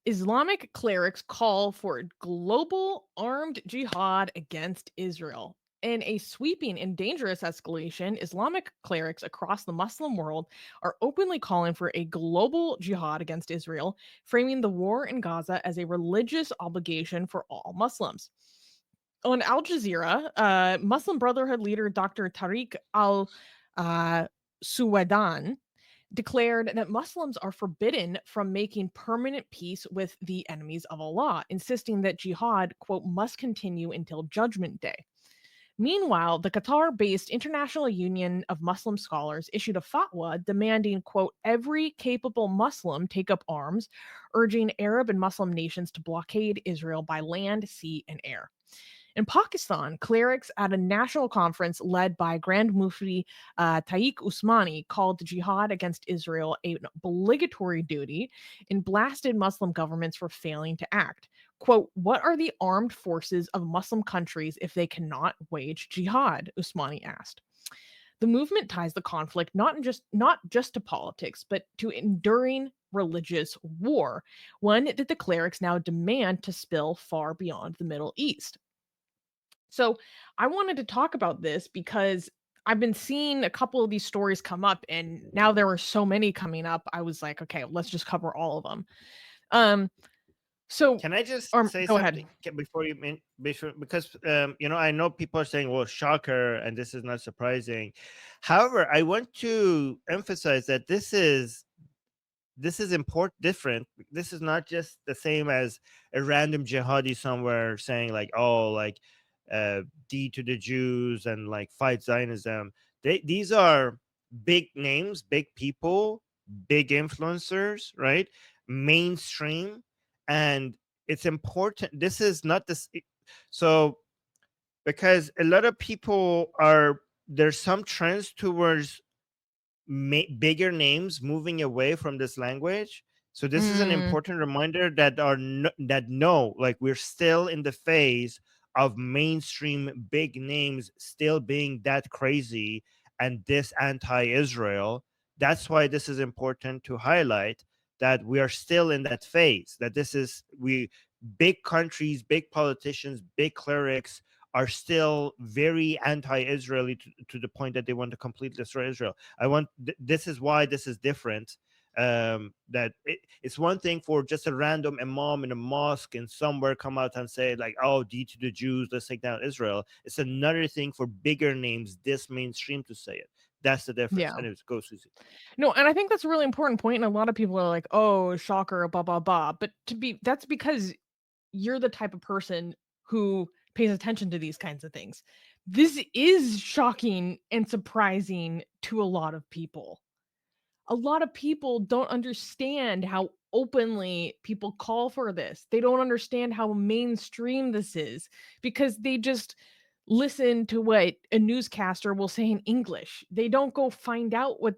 Islamic clerics call for global armed jihad against Israel. In a sweeping and dangerous escalation, Islamic clerics across the Muslim world are openly calling for a global jihad against Israel, framing the war in Gaza as a religious obligation for all Muslims. On Al-Jazeera, Muslim Brotherhood leader Dr. Tariq Al-Suwaidan declared that Muslims are forbidden from making permanent peace with the enemies of Allah, insisting that jihad, quote, must continue until Judgment Day. Meanwhile, the Qatar-based International Union of Muslim Scholars issued a fatwa demanding, quote, every capable Muslim take up arms, urging Arab and Muslim nations to blockade Israel by land, sea, and air. In Pakistan, clerics at a national conference led by Grand Mufti Taqi Usmani called jihad against Israel an obligatory duty and blasted Muslim governments for failing to act. Quote, what are the armed forces of Muslim countries if they cannot wage jihad? Usmani asked. The movement ties the conflict not just to politics, but to enduring religious war, one that the clerics now demand to spill far beyond the Middle East. So I wanted to talk about this because I've been seeing a couple of these stories come up, and now there were so many coming up. I was like, okay, let's just cover all of them. Um, so, Can I just say go ahead. something before because I know people are saying, "Well, shocker," and this is not surprising. However, I want to emphasize that this is important, different. This is not just the same as a random jihadi somewhere saying like, "Oh, like D to the Jews and like fight Zionism." These are big names, big people, big influencers, right? Mainstream, and it's important. This is not this. So because a lot of people are there's some trends towards bigger names moving away from this language. So this is an Mm, important reminder that that no, like we're still in the phase of mainstream big names still being that crazy and this anti-Israel. That's why this is important to highlight, that we are still in that phase, that this is we big countries, big politicians, big clerics are still very anti-Israeli to the point that they want to completely destroy Israel. This is why this is different. It's one thing for just a random imam in a mosque and somewhere come out and say like, "Oh, D to the Jews, let's take down Israel." It's another thing for bigger names, this mainstream, to say it. That's the difference. yeah. Anyways, go, Susie. No, and I think that's a really important point, and a lot of people are like, "Oh, shocker, blah blah blah." But that's because you're the type of person who pays attention to these kinds of things. This is shocking and surprising to a lot of people. A lot of people don't understand how openly people call for this. They don't understand how mainstream this is because they just listen to what a newscaster will say in English. They don't go find out what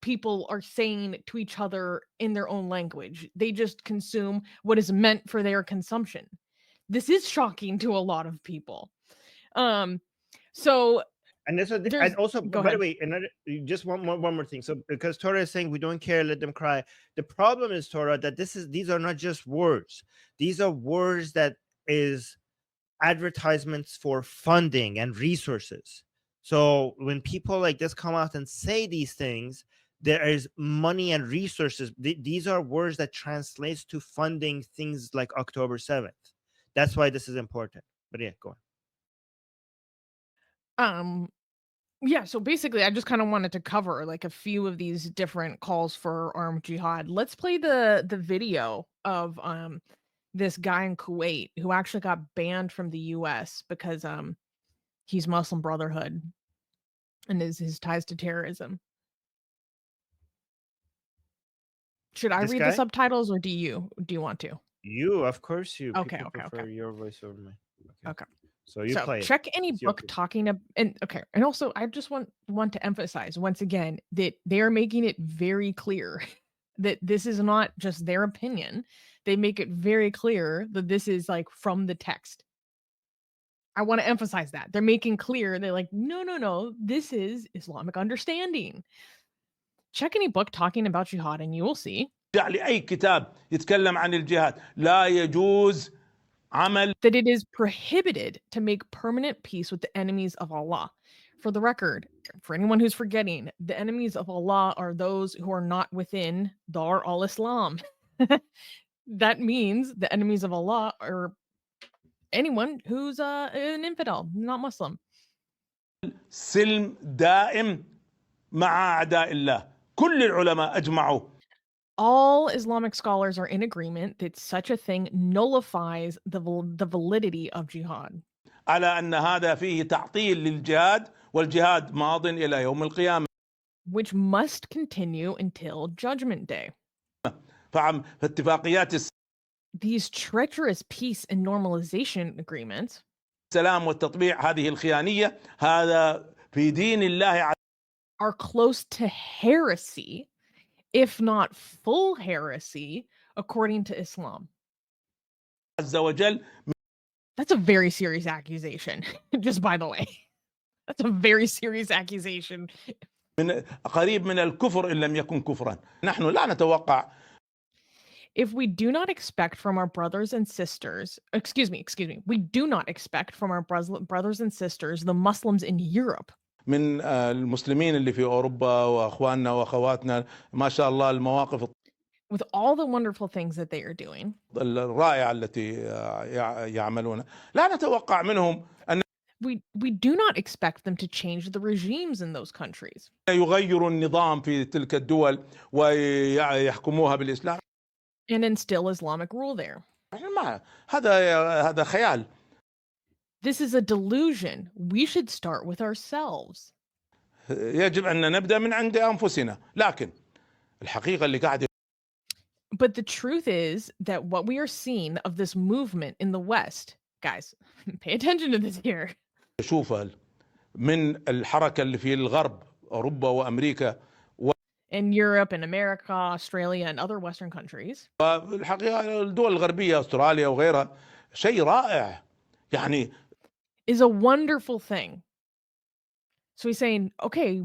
people are saying to each other in their own language. They just consume what is meant for their consumption. This is shocking to a lot of people. Um so And this is, and there's also, go by the ahead. way, another, just one more thing. So because Torah is saying we don't care, let them cry. The problem is, Torah, that these are not just words. These are words that is advertisements for funding and resources. So when people like this come out and say these things, there is money and resources. These are words that translates to funding things like October 7th. That's why this is important. But yeah, go on. Um Yeah, so basically, I just kind of wanted to cover like a few of these different calls for armed jihad. Let's play the video of this guy in Kuwait who actually got banned from the US because he's Muslim Brotherhood and his ties to terrorism. Should I This read the guy, subtitles or do you want to? of course, Okay, people okay, okay. prefer your voice over mine. Okay, Okay. so you So play it. check any It's your book talking and okay, and also I just want to emphasize once again that they are making it very clear that this is not just their opinion. They make it very clear that this is like from the text. I want to emphasize that. They're making clear they're like, no, no, no, this is Islamic understanding. Check any book talking about jihad and you will see. لأي كتاب يتكلم عن الجهاد لا يجوز عمل that it is prohibited to make permanent peace with the enemies of Allah. For the record, for anyone who's forgetting, the enemies of Allah are those who are not within Dar al-Islam. That means the enemies of Allah are anyone who's an infidel, not Muslim. سلم دائم مع أعداء الله. كل العلماء أجمعوا All Islamic scholars are in agreement that such a thing nullifies the validity of jihad, على أن هذا فيه تعطيل للجهاد والجهاد ماض إلى يوم القيامة. which must continue until Judgment Day. فاتفاقيات These treacherous peace and normalization agreements السلام والتطبيع هذه الخيانية هذا في دين الله are close to heresy, if not full heresy, according to Islam. عز وجل. That's a very serious accusation, just by the way. That's a very serious accusation. من قريب من الكفر إن لم يكن كفرا. نحن لا نتوقع If we do not expect from our brothers and sisters, excuse me, we do not expect from our brothers and sisters, the Muslims in Europe, من المسلمين اللي في أوروبا وأخواننا وأخواتنا ما شاء الله المواقف with all the wonderful things that they are doing, الرائعة التي يعملونها لا نتوقع منهم أن we do not expect them to change the regimes in those countries يغيروا النظام في تلك الدول ويحكموها بالإسلام. and instill Islamic rule there. ما هذا خيال. This is a delusion. We should start with ourselves. يجب أن نبدأ من عند أنفسنا. لكن الحقيقة اللي قاعد But the truth is that what we are seeing of this movement in the West, guys, pay attention to this here. نشوفها من الحركة اللي في الغرب أوروبا وأمريكا In Europe and America, Australia, and other Western countries. والحقيقة الدول الغربية أستراليا وغيرها شيء رائع يعني is a wonderful thing. So he's saying, okay,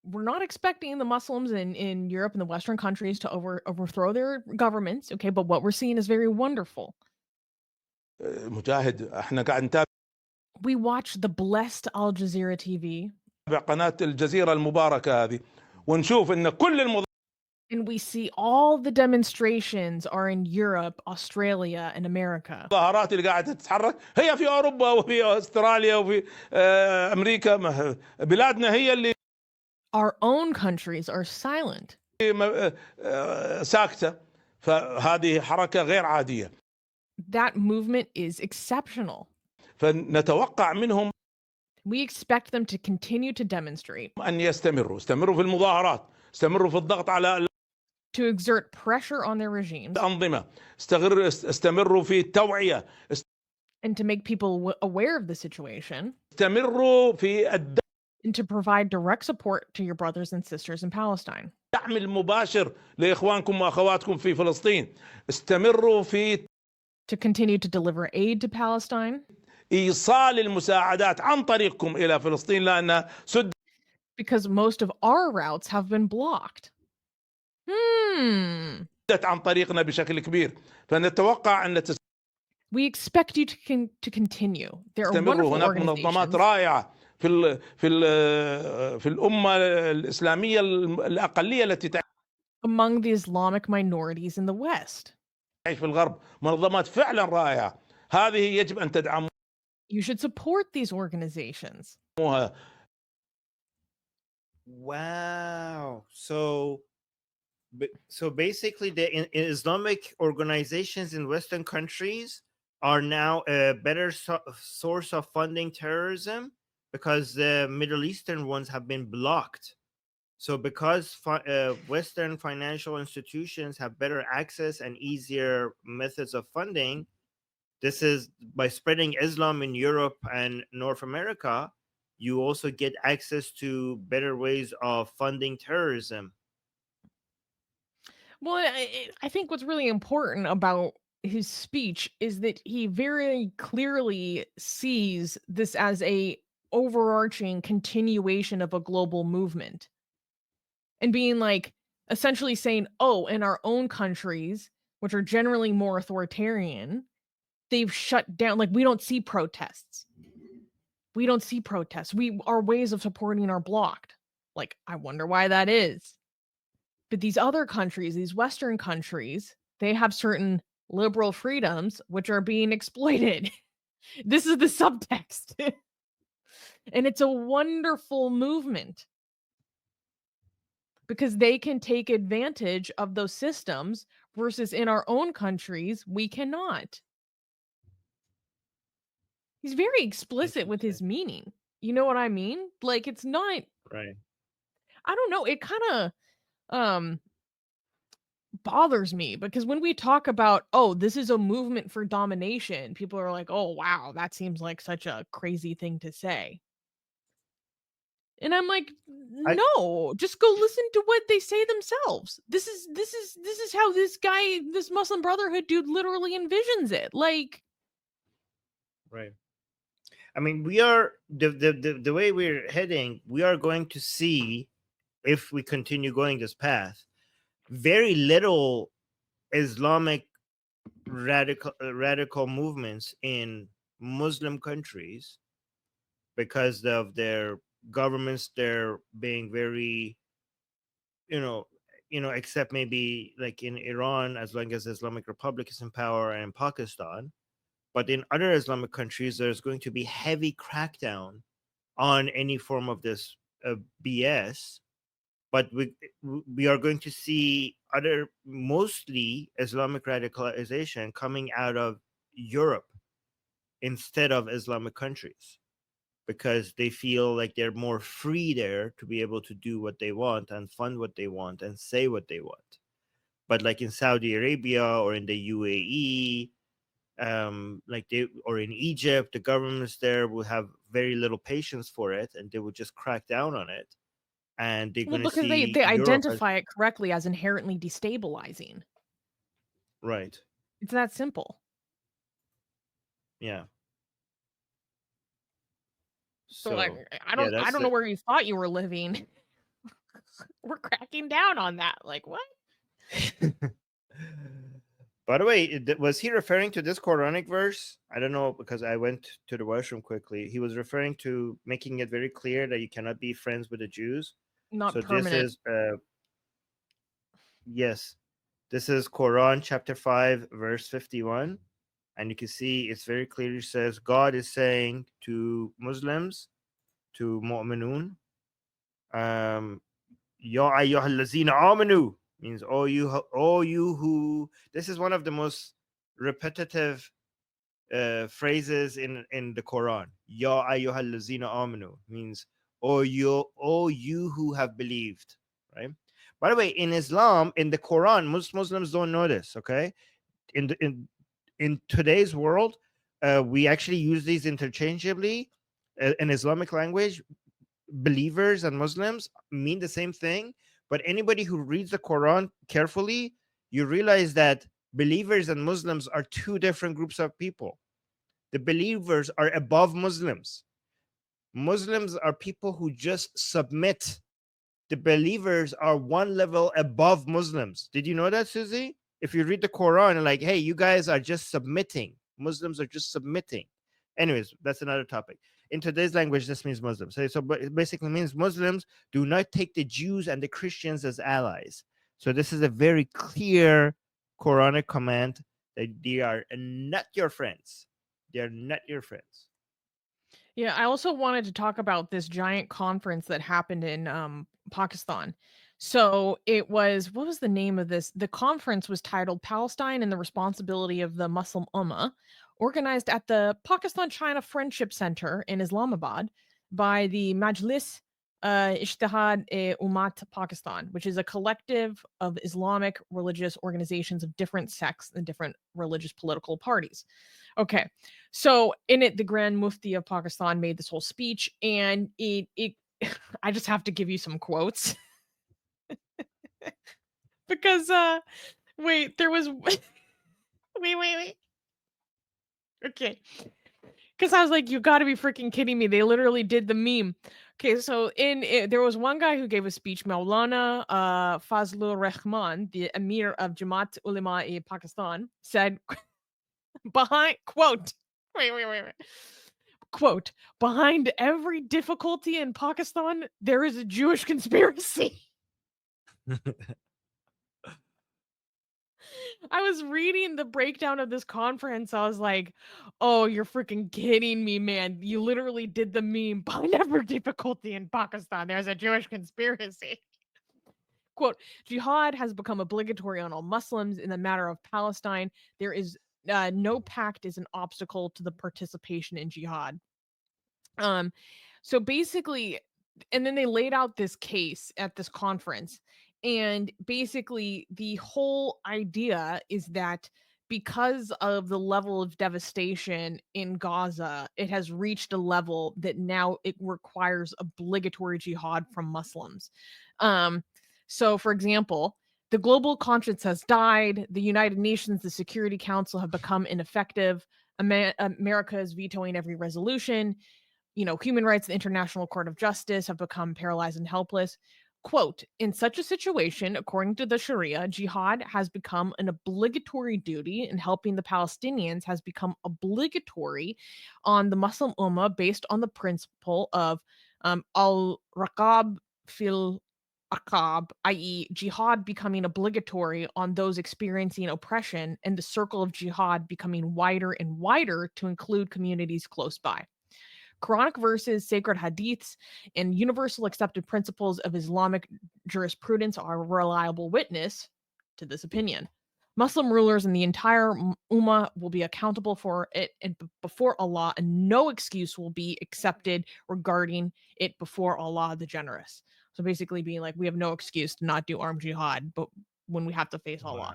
we're not expecting the Muslims in Europe and the Western countries to overthrow their governments, okay, but what we're seeing is very wonderful. مجاهد احنا قاعد نتابع We watch the blessed Al-Jazeera TV. قناة الجزيرة المباركة هذه ونشوف ان كل And we see all the demonstrations are in Europe, Australia, and America. المظاهرات اللي قاعدة تتحرك هي في أوروبا وفي أستراليا وفي أمريكا. بلادنا هي اللي Our own countries are silent. ساكتة. فهذه حركة غير عادية. That movement is exceptional. فنتوقع منهم We expect them to continue to demonstrate, أن يستمروا في المظاهرات، استمروا في الضغط على to exert pressure on their regimes, الأنظمة، استمروا في التوعية، and to make people aware of the situation, استمروا في الدعم and to provide direct support to your brothers and sisters in Palestine. المباشر لإخوانكم وأخواتكم في فلسطين. استمروا في To continue to deliver aid to Palestine, إيصال المساعدات عن طريقكم إلى فلسطين لأن سد because most of our routes have been blocked. عن طريقنا بشكل كبير. فنتوقع أن We expect you to continue. There are تستمروا. wonderful هناك منظمات organizations رائعة في الأمة الإسلامية الأقلية التي among the Islamic minorities in the West. تعيش في الغرب، منظمات فعلا رائعة. هذه يجب أن تدعموها. You should support these organizations. Wow. So basically the Islamic organizations in Western countries are now a better source of funding terrorism because the Middle Eastern ones have been blocked. So because Western financial institutions have better access and easier methods of funding, this is by spreading Islam in Europe and North America, you also get access to better ways of funding terrorism. Well, I think what's really important about his speech is that he very clearly sees this as a overarching continuation of a global movement. And being like, essentially saying, oh, in our own countries, which are generally more authoritarian, they've shut down, like, we don't see protests. We don't see protests. Our ways of supporting are blocked. Like, I wonder why that is. But these other countries, these Western countries, they have certain liberal freedoms which are being exploited. This is the subtext. And it's a wonderful movement because they can take advantage of those systems versus in our own countries, we cannot. He's very explicit with his Interesting. meaning. You know what I mean? Like, it's not, Right. I don't know, it kind of bothers me because when we talk about, oh, this is a movement for domination, people are like, oh, wow, that seems like such a crazy thing to say. And I'm like, I no, just go listen to what they say themselves. This is how this guy, this Muslim Brotherhood dude literally envisions it. Like, right. I mean, we are the way we're heading. We are going to see, if we continue going this path, very little Islamic radical movements in Muslim countries because of their governments. They're being very, you know, except maybe like in Iran, as long as Islamic Republic is in power, and in Pakistan. But in other Islamic countries, there's going to be heavy crackdown on any form of this BS. But we are going to see other, mostly Islamic radicalization coming out of Europe instead of Islamic countries, because they feel like they're more free there to be able to do what they want and fund what they want and say what they want. But like in Saudi Arabia or in the UAE, like they, or in Egypt, the governments there will have very little patience for it, and they will just crack down on it. And they're well, going to because they see they Europe as identify it correctly as inherently destabilizing. right. It's that simple. Yeah. So like, So I yeah, don't I that's don't know the. where you thought you were living. We're cracking down on that. Like, what? By the way, was he referring to this Quranic verse? I don't know, because I went to the washroom quickly. He was referring to making it very clear that you cannot be friends with the Jews. Not So this permanent. is yes, this is Quran chapter 5 verse 51, and you can see it's very clearly says God is saying to Muslims, to mu'minun, Ya ayyuhallazina amanu, means all you who. This is one of the most repetitive phrases in the Quran. Ya ayyuhallazina amanu means all you who have believed, right? By the way, in Islam, in the Quran, most Muslims don't know this. Okay, in today's world, we actually use these interchangeably. In Islamic language, believers and Muslims mean the same thing. But anybody who reads the Quran carefully, you realize that believers and Muslims are two different groups of people. The believers are above Muslims. Muslims are people who just submit. The believers are one level above Muslims. Did you know that, Susie? If you read the Quran, like, hey, you guys are just submitting. Muslims are just submitting. Anyways, that's another topic. In today's language, this means Muslims. So it basically means Muslims do not take the Jews and the Christians as allies. So this is a very clear Quranic command that they are not your friends. They are not your friends. Yeah, I also wanted to talk about this giant conference that happened in Pakistan. So it was, what was the name of this? The conference was titled Palestine and the Responsibility of the Muslim Ummah, organized at the Pakistan China Friendship Center in Islamabad by the Majlis Ishtihad Ummat Pakistan, which is a collective of Islamic religious organizations of different sects and different religious political parties. Okay. So in it, the Grand Mufti of Pakistan made this whole speech, and it I just have to give you some quotes because wait, there was wait. Okay. Because I was like, you got to be freaking kidding me. They literally did the meme. Okay, so there was one guy who gave a speech, Maulana Fazlur Rahman, the Emir of Jamaat Ulema-e Pakistan, said, behind, quote, wait. Quote, behind every difficulty in Pakistan, there is a Jewish conspiracy. I was reading the breakdown of this conference. I was like, oh, you're freaking kidding me, man. You literally did the meme. Behind every difficulty in Pakistan, there's a Jewish conspiracy. Quote, jihad has become obligatory on all Muslims in the matter of Palestine. There is no pact is an obstacle to the participation in jihad. So basically, and then they laid out this case at this conference. And basically, the whole idea is that because of the level of devastation in Gaza, it has reached a level that now it requires obligatory jihad from Muslims. Um, so, for example, the global conscience has died. The United Nations, the Security Council have become ineffective. America is vetoing every resolution. Human rights and the International Court of Justice have become paralyzed and helpless. Quote, in such a situation, according to the Sharia, jihad has become an obligatory duty, and helping the Palestinians has become obligatory on the Muslim Ummah based on the principle of al-raqab fil aqab, i.e., jihad becoming obligatory on those experiencing oppression, and the circle of jihad becoming wider and wider to include communities close by. Quranic verses, sacred hadiths, and universal accepted principles of Islamic jurisprudence are a reliable witness to this opinion. Muslim rulers and the entire Ummah will be accountable for it before Allah, and no excuse will be accepted regarding it before Allah the Generous. So basically, being like, we have no excuse to not do armed jihad, but when we have to face Allah.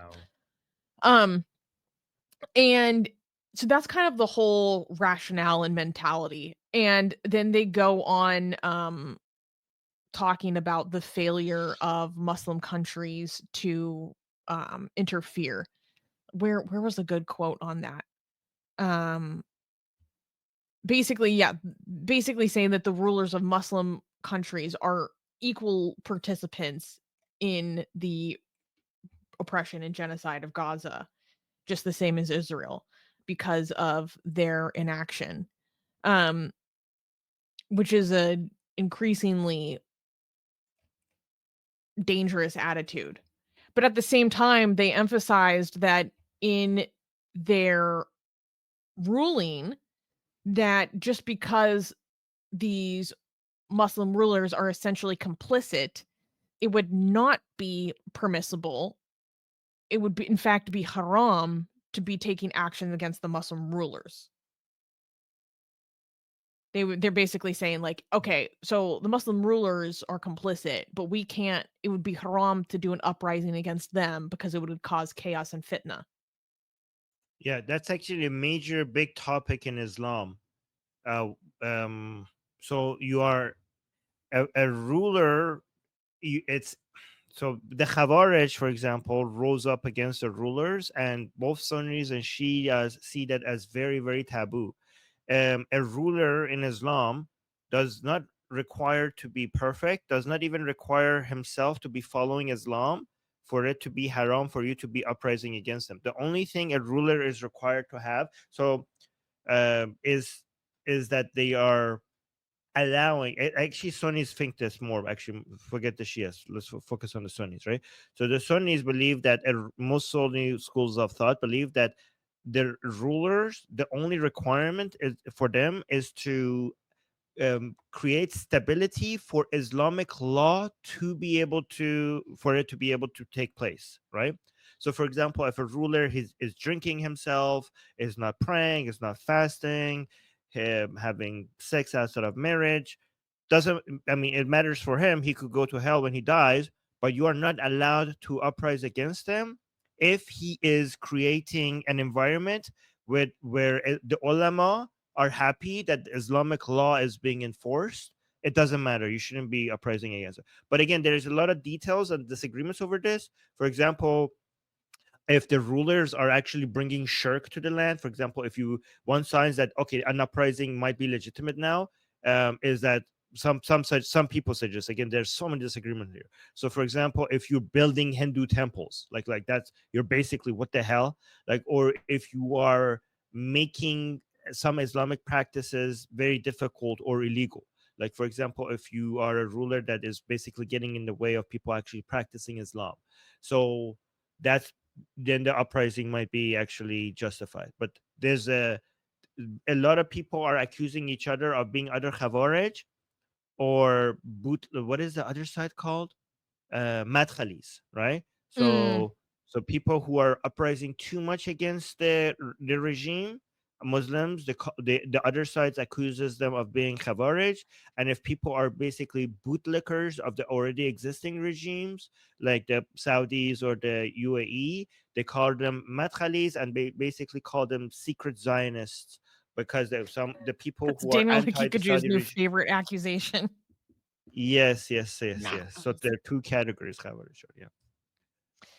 Wow. And so that's kind of the whole rationale and mentality. And then they go on talking about the failure of Muslim countries to interfere. Where was a good quote on that? Basically saying that the rulers of Muslim countries are equal participants in the oppression and genocide of Gaza, just the same as Israel, because of their inaction, which is a increasingly dangerous attitude. But at the same time, they emphasized that in their ruling, that just because these Muslim rulers are essentially complicit, it would not be permissible. It would be, in fact, be haram to be taking action against the Muslim rulers. They're basically saying, like, okay, so the Muslim rulers are complicit, but we can't, it would be haram to do an uprising against them because it would cause chaos and fitna. Yeah, that's actually a major big topic in Islam. Uh, so you are a ruler. It's so the Khawarij, for example, rose up against the rulers, and both Sunnis and Shias see that as very, very taboo. A ruler in Islam does not require to be perfect, does not even require himself to be following Islam for it to be haram for you to be uprising against them. The only thing a ruler is required to have is that they are allowing actually Sunnis think this more. Actually, forget the Shias, let's focus on the Sunnis, right? So the Sunnis believe that most Sunni schools of thought believe that the rulers, the only requirement is for them is to create stability for Islamic law to be able to for it to be able to take place, right? So, for example, if a ruler is drinking himself, is not praying, is not fasting, having sex outside of marriage, doesn't, I mean, it matters for him. He could go to hell when he dies, but you are not allowed to uprise against him if he is creating an environment where the ulama are happy that Islamic law is being enforced. It doesn't matter. You shouldn't be uprising against it. But again, there's a lot of details and disagreements over this. For example, if the rulers are actually bringing shirk to the land. For example, if you one signs that okay, an uprising might be legitimate now, is that some people suggest, again, there's so many disagreement here. So for example, if you're building Hindu temples, like that's, you're basically, what the hell, like, or if you are making some Islamic practices very difficult or illegal. Like for example, if you are a ruler that is basically getting in the way of people actually practicing Islam, so that's, then the uprising might be actually justified. But there's a lot of people are accusing each other of being other Khawarij or boot. What is the other side called? Madkhalis, right? Mm, So people who are uprising too much against the regime, Muslims, the other sides accuses them of being Khawarij. And if people are basically bootlickers of the already existing regimes, like the Saudis or the UAE, they call them Madkhalis, and basically call them secret Zionists, because there's the people that's who are Daniel anti the Hakikaju's Saudi new regime. favorite accusation. Yes, yes, yes, Nah. yes. So there are two categories, Khawarij, yeah.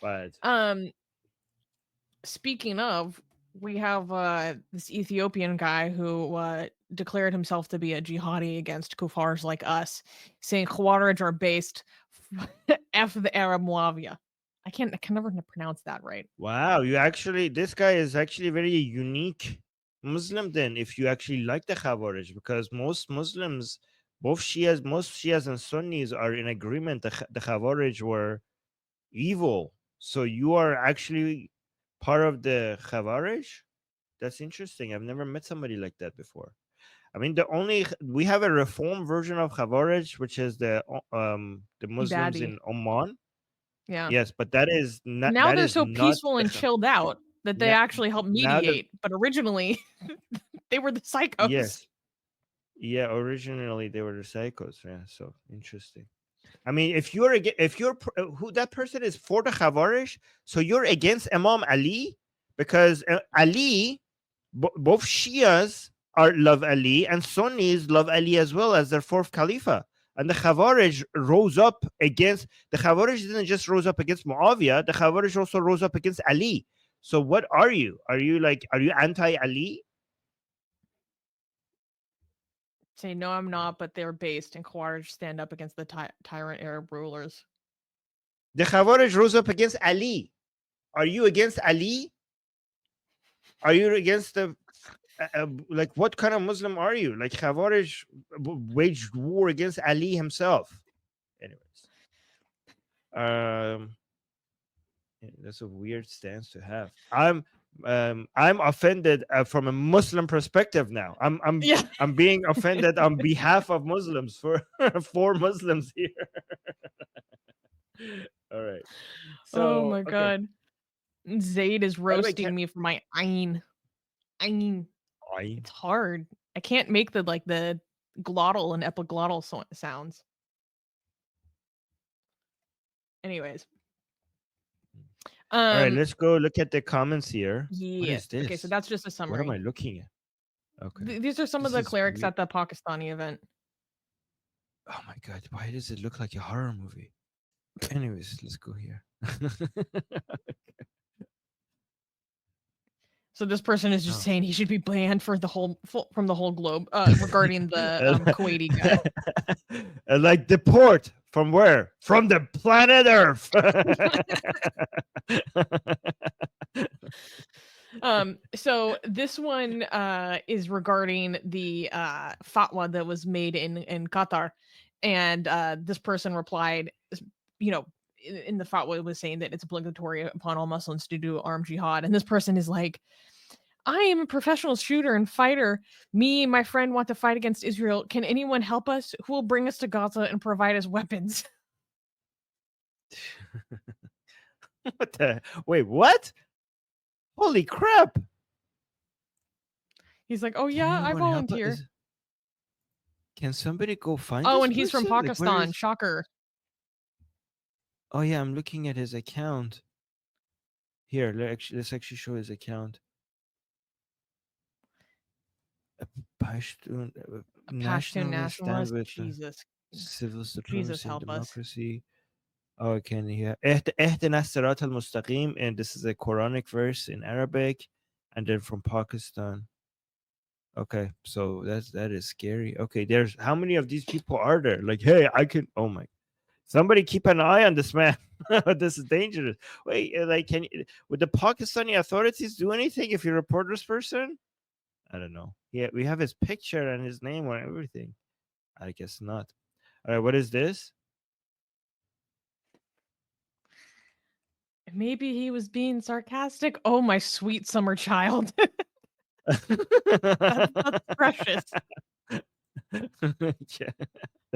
But Um, Speaking of, we have this Ethiopian guy who declared himself to be a jihadi against kuffars like us, saying Khawarij are based f the Arab Muawiyah. I can never pronounce that right. wow, you actually, this guy is actually very unique Muslim then, if you actually like the Khawarij, because most Muslims, most Shias and Sunnis are in agreement the Khawarij were evil. So you are actually part of the Khawarij? That's interesting. I've never met somebody like that before. I mean, we have a reform version of Khawarij, which is the Muslims Ibadi. in Oman. Yeah. Yes, but Now that they're is so not peaceful the and chilled out that they now, actually help now that mediate, but originally they were the psychos. yes, yeah. Originally, they were the psychos. Yeah, so interesting. I mean, if you're who that person is for the Khawarij, so you're against Imam Ali, because Ali, both Shias are love Ali and Sunnis love Ali as well as their fourth Khalifa. And the Khawarij rose up against the Khawarij didn't just rose up against Muawiyah. The Khawarij also rose up against Ali. So what are you? Are you anti Ali? Say no, I'm not, but they're based, and Khawarij stand up against the tyrant Arab rulers. The Khawarij rose up against Ali. Are you against Ali? Are you against the like, what kind of Muslim are you? Like, Khawarij waged war against Ali himself. Anyways, um, yeah, that's a weird stance to have. I'm offended from a Muslim perspective now. Yeah. I'm being offended on behalf of Muslims for for Muslims here. All right. Oh So my okay. god. Zaid is By the way, roasting me for my ein. Ein. I It's hard. I can't make the glottal and epiglottal sounds. Anyways. all right. Um Let's go look at the comments here. What yeah. is Okay, so this? that's just a What am summary. I looking at? Okay, These are some of this the is clerics weird. at the Pakistani event. Oh my god, why does it look like a horror movie? Anyways, let's go here. So this person is just Oh. saying he should be banned for from the whole globe regarding the Kuwaiti guy. Like, deport from where? From the planet Earth. So this one is regarding the fatwa that was made in Qatar, and this person replied, you know, in the fatwa it was saying that it's obligatory upon all Muslims to do armed jihad, and this person is like, I am a professional shooter and fighter. Me and my friend want to fight against Israel. Can anyone help us? Who will bring us to Gaza and provide us weapons? What the? Wait, what? Holy crap! He's like, oh Can yeah, I anyone help us? volunteer. Can somebody go find Oh, this and he's from person? Like, where Pakistan. is? Shocker. Oh yeah, I'm looking at his account. Here, let's actually show his account. A Pashtun, A Pashtun nationalist, stand nationalist. with Jesus. civil Jesus supremacy and help us. democracy. Oh, can you اهدنا الصراط المستقيم, and this is a Quranic verse in Arabic, and then from Pakistan. Okay, so that is scary. Okay, there's how many of these people are there? Like, hey, I can. Oh my, somebody keep an eye on this man. This is dangerous. Wait, like, would the Pakistani authorities do anything if you report this person? I don't know. Yeah, we have his picture and his name on everything. I guess not. All right, what is this? Maybe he was being sarcastic. Oh, my sweet summer child. That's precious. Yeah.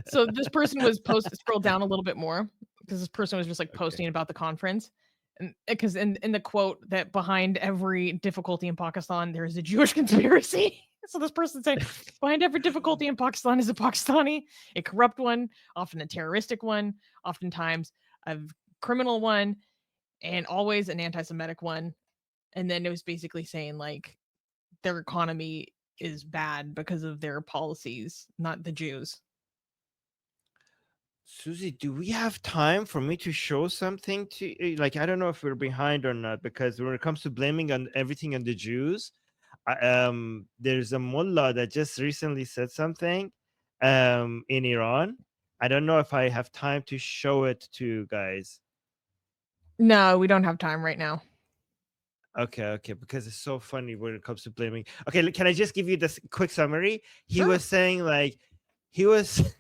So this person was scroll down a little bit more because this person was just like Okay. posting about the conference. And because in the quote that behind every difficulty in Pakistan, there is a Jewish conspiracy. So this person saying behind every difficulty in Pakistan is a Pakistani, a corrupt one, often a terroristic one, oftentimes a criminal one, and always an anti-Semitic one. And then it was basically saying like their economy is bad because of their policies, not the Jews. Susie, do we have time for me to show something to like? I don't know if we're behind or not, because when it comes to blaming on everything on the Jews, there's a mullah that just recently said something in Iran. I don't know if I have time to show it to you guys. No, we don't have time right now. Okay, because it's so funny when it comes to blaming. Okay, can I just give you this quick summary? He Sure. was saying like he was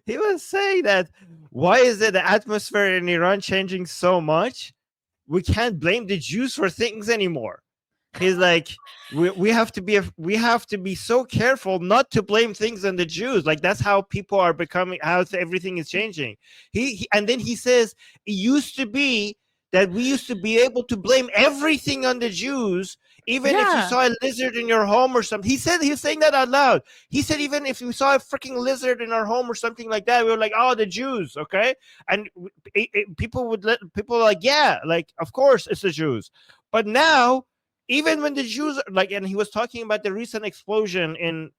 he was saying that why is it the atmosphere in Iran changing so much? We can't blame the Jews for things anymore. He's like, we have to be so careful not to blame things on the Jews. Like that's how people are becoming, how everything is changing. He and then he says it used to be that we used to be able to blame everything on the Jews, even if you Yeah. saw a lizard in your home or something. He said, he's saying that out loud. He said, even if we saw a freaking lizard in our home or something like that, we were like, oh, the Jews, okay? And people would people like, yeah, like, of course it's the Jews. But now, even when the Jews, like, and he was talking about the recent explosion in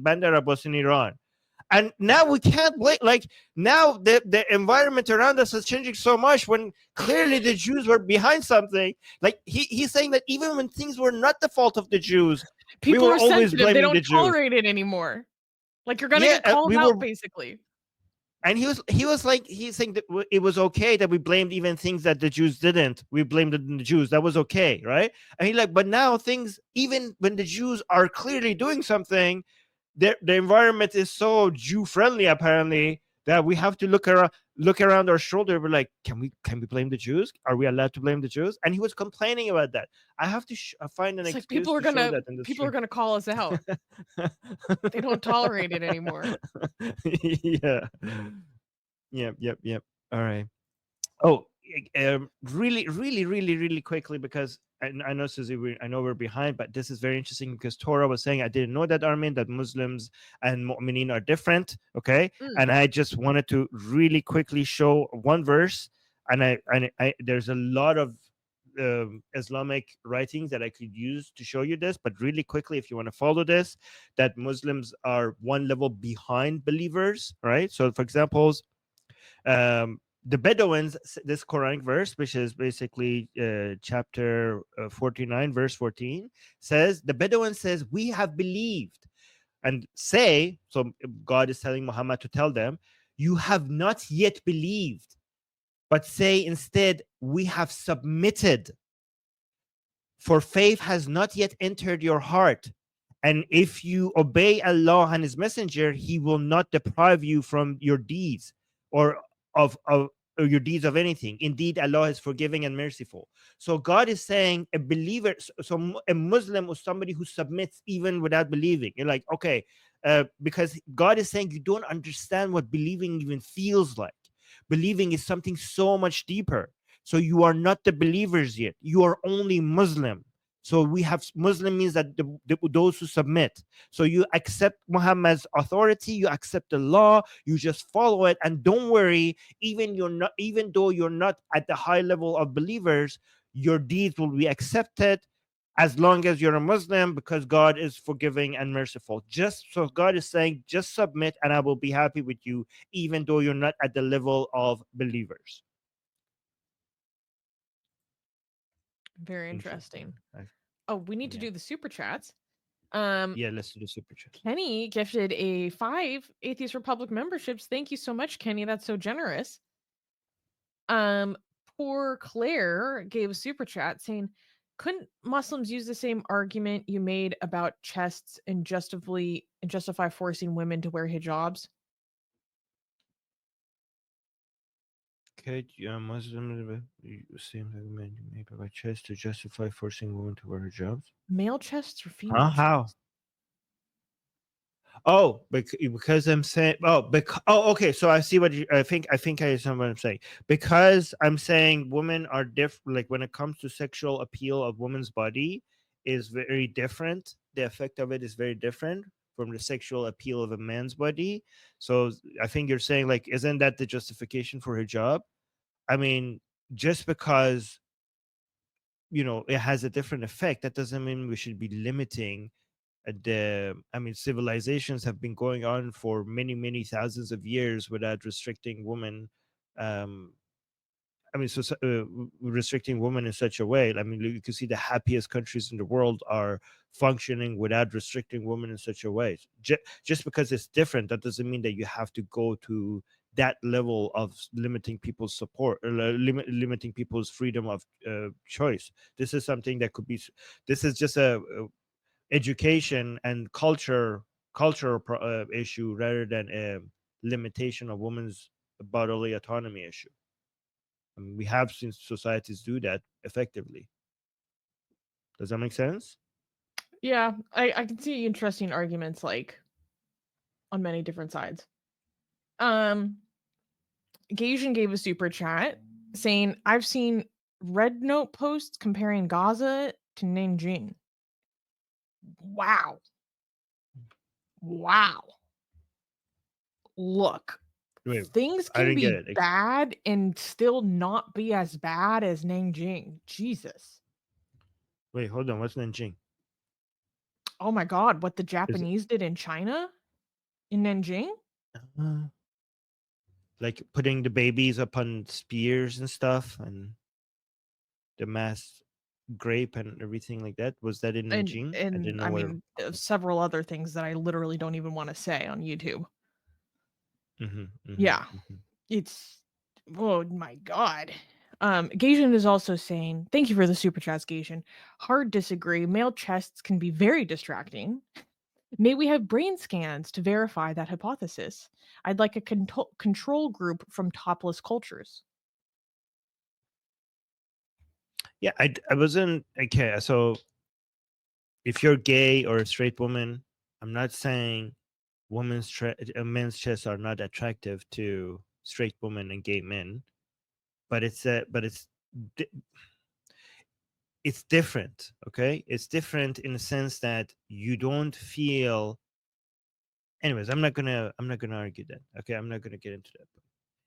Bandar Abbas in Iran, and now we can't blame, like, now the environment around us is changing so much when clearly the Jews were behind something. Like he's saying that even when things were not the fault of the Jews, we People were are always sensitive. They blaming don't the Jews. tolerate it anymore. Like you're gonna Yeah, get called we out, were. basically. And he was like, he's saying that it was okay that we blamed even things that the Jews didn't. We blamed the Jews. That was okay, right? And he like, but now things, even when the Jews are clearly doing something, the environment is so Jew friendly apparently that we have to look around our shoulder. We're like, can we blame the Jews? Are we allowed to blame the Jews? And he was complaining about that. I have to find an It's like excuse to show that in the people are stream. gonna call us out. They don't tolerate it anymore. Yeah. Yep. All right. Oh, really quickly, because I know, Susie, I know we're behind, but this is very interesting because Torah was saying, I didn't know that, Armin, that Muslims and Mu'mineen are different. Okay. Mm. And I just wanted to really quickly show one verse. And I there's a lot of Islamic writings that I could use to show you this, but really quickly, if you want to follow this, that Muslims are one level behind believers, right? So, for example, the Bedouins, this Quranic verse, which is basically chapter 49, verse 14, says, the Bedouin says, we have believed, and say, so God is telling Muhammad to tell them, you have not yet believed, but say instead, we have submitted, for faith has not yet entered your heart. And if you obey Allah and His Messenger, He will not deprive you from your deeds or of or your deeds of anything. Indeed, Allah is forgiving and merciful. So God is saying a believer, so a Muslim is somebody who submits even without believing. You're like, okay, because God is saying you don't understand what believing even feels like. Believing is something so much deeper. So you are not the believers yet. You are only Muslim. So we have Muslim means that those who submit. So you accept Muhammad's authority, you accept the law, you just follow it, and don't worry. Even though you're not at the high level of believers, your deeds will be accepted. as long as you're a Muslim, because God is forgiving and merciful. Just so God is saying, just submit and I will be happy with you, even though you're not at the level of believers. Very Interesting. interesting. Oh, we need to Yeah. do the super chats. Um, Yeah, let's do the super chat. Kenny gifted a 5 Atheist Republic memberships. Thank you so much, Kenny. That's so generous. Um, Poor Claire gave a super chat saying, couldn't Muslims use the same argument you made about chests and justify forcing women to wear hijabs? Okay, Muslim seem like men made by chest to justify forcing women to wear hijabs. Male chests or female Huh? How? chests? Oh, because I'm saying, okay. So I see what I understand what I'm saying. Because I'm saying women are different. Like when it comes to sexual appeal of women's body, is very different. The effect of it is very different from the sexual appeal of a man's body. So I think you're saying, like, isn't that the justification for hijab? I mean, just because it has a different effect, that doesn't mean we should be limiting civilizations have been going on for many thousands of years without restricting women. um restricting women in such a way. I mean, you can see the happiest countries in the world are functioning without restricting women in such a way. Just because it's different, that doesn't mean that you have to go to that level of limiting people's support, or limiting people's freedom of choice. This is something that could be this is just a education and cultural issue, rather than a limitation of women's bodily autonomy issue. I mean, we have seen societies do that effectively. Does that make sense? Yeah, I can see interesting arguments like on many different sides. Um, Gaijin gave a super chat saying, I've seen Red Note posts comparing Gaza to Nanjing. Wow. Wow. Look, Wait, things I can didn't get be it. bad and still not be as bad as Nanjing. Jesus. Wait, hold on. What's Nanjing? Oh my God, what the Is it Japanese did in China? In Nanjing? uh, like putting the babies upon spears and stuff, and the mass grape and everything like that? Was that in Nanjing? I And didn't know I where. mean, several other things that I literally don't even want to say on YouTube. Hmm, hmm, Yeah, hmm. it's oh my God. Gaijin is also saying, thank you for the super chats, Gaijin. Hard disagree. Male chests can be very distracting. May we have brain scans to verify that hypothesis? I'd like a control group from topless cultures. Yeah, I wasn't okay. So if you're gay or a straight woman, I'm not saying men's chests are not attractive to straight women and gay men, but di- it's different. Okay, it's different in the sense that you don't feel. Anyways, I'm not gonna argue that. Okay, I'm not gonna get into that.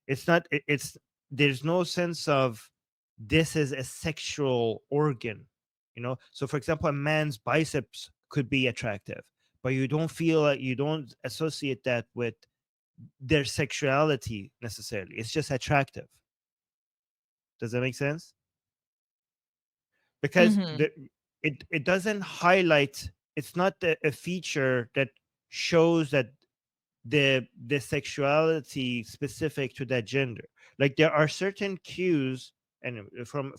It's not. It's there's no sense of this is a sexual organ. So for example, a man's biceps could be attractive, but you don't associate that with their sexuality necessarily. It's just attractive. Does that make sense? Because Mhm. it doesn't highlight. It's not a feature that shows that the sexuality specific to that gender. Like there are certain cues, and from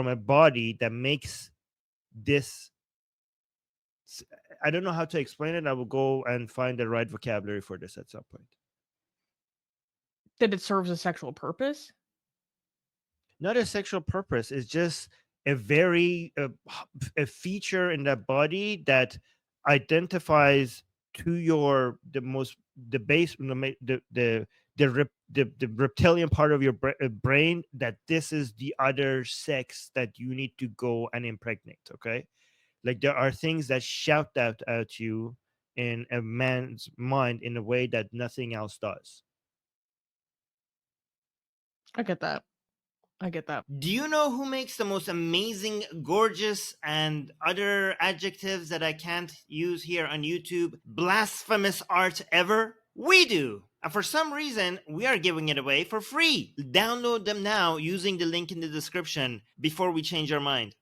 a body that makes this. I don't know how to explain it. I will go and find the right vocabulary for this at some point. That it serves a sexual purpose? Not a sexual purpose. It's just a very a feature in that body that identifies to your the most the base the reptilian part of your brain, that this is the other sex that you need to go and impregnate. Okay, like there are things that shout that at you in a man's mind in a way that nothing else does. I get that. I get that. Do you know who makes the most amazing, gorgeous, and other adjectives that I can't use here on YouTube, blasphemous art ever? We do! And for some reason, we are giving it away for free. Download them now using the link in the description before we change our mind.